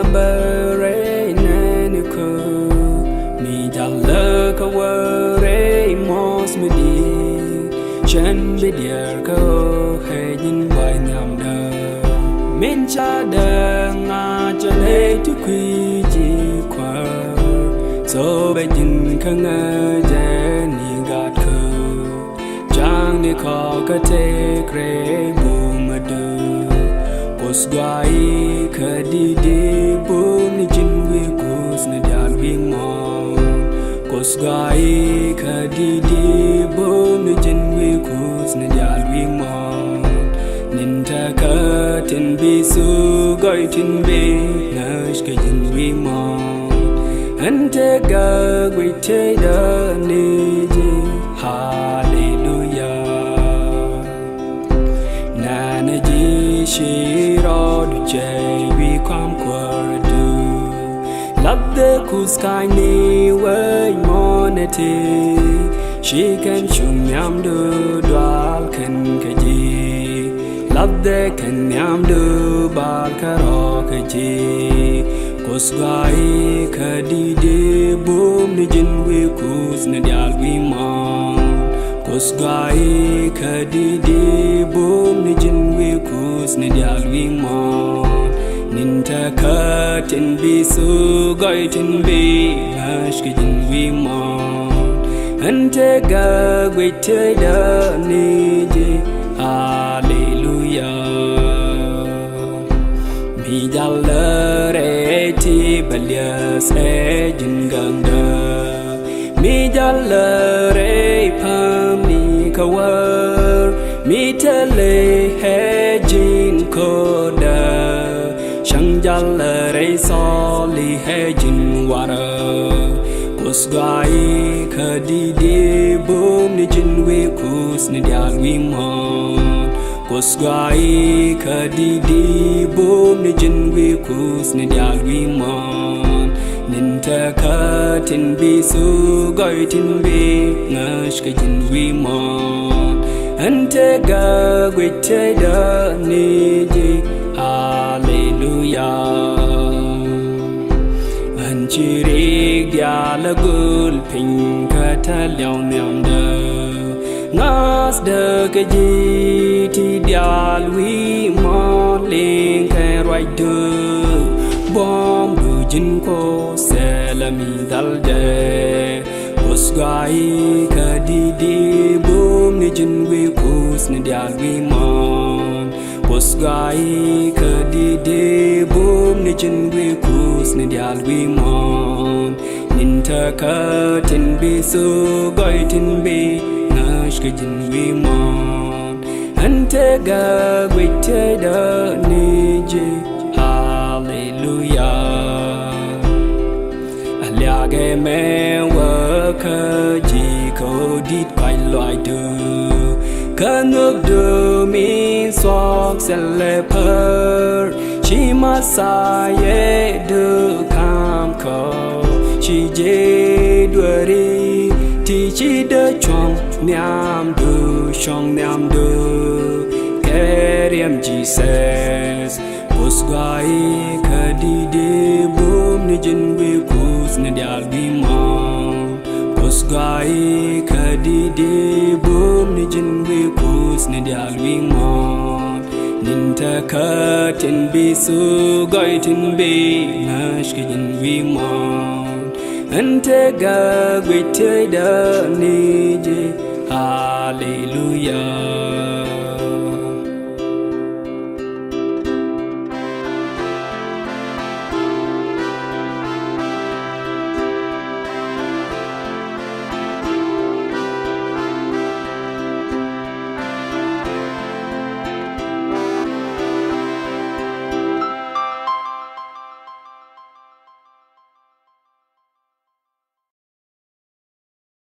lambere nenuko mi jalla kaware mos midi chen bidier ko hejin bai nyam da min cha da nga chane tu quy ji kwa so be jin khang ja ni gat ko chang ni kho ka te kre bu ma du pos gai khadi de bu ni jin we kus na dal wi mo pos gai khadi de bu ni jin we kus na dal wi mo nin ta ka tin bi su gai tin be na ka jin wi mo ante ga gwi te da ni ji hallelujah na na ji shi ro du jai wi kwam kwa du love the cool sky ni wai monete she can shum yam du dwal kan ka ji love the kan yam du bal ka ro ka ji Kosgai khadi de bom ni jin we kus na dal wi mon Kosgai khadi de bom ni jin we kus na dal wi mon nin ta ka tin bi su gai tin bi hash ki jin wi mon ante ga gwe te da ni ji hallelujah mi jalla ti balias e jinganda mi jallare pham ni kawar mi tele he jin koda shang jallare soli he jin wara kusgai khadi de bom ni jin we kus ni dal wi mon Kosgai khadi di bom ni jin we kus ni dal wi mon nin ta ka tin bi su gai tin bi ngash ka jin wi mon ante ga gwe te da ni ji hallelujah an chi ri gya la gul pin ka ta liao nyam da Nas de ke ji ti dial wi mon ling ke right de bom bu jin ko selami dal de os gai ka di bom ni jin wi kus ni dial wi mon os gai ka di bom ni jin wi kus ni dial wi mon nin ta ka tin bi su gai tin bi ka jin wi mon ante ga gwe te da ni ji hallelujah alia ge me wa ka ji ko dit kwai loi du ka nok du min sok sel le per chi ma sa ye du kam ko chi je du ri ti chi de chong Nyam du, shong nyam du Keriam Jesus Kosgai khadi de bom ni jin we kus na dial wi mon Kosgai khadi de bom ni jin we kus na dial wi mon nin ta ka tin bi su gai tin bi nash ki jin wi mon ante ga gwe te da ni ji Hallelujah.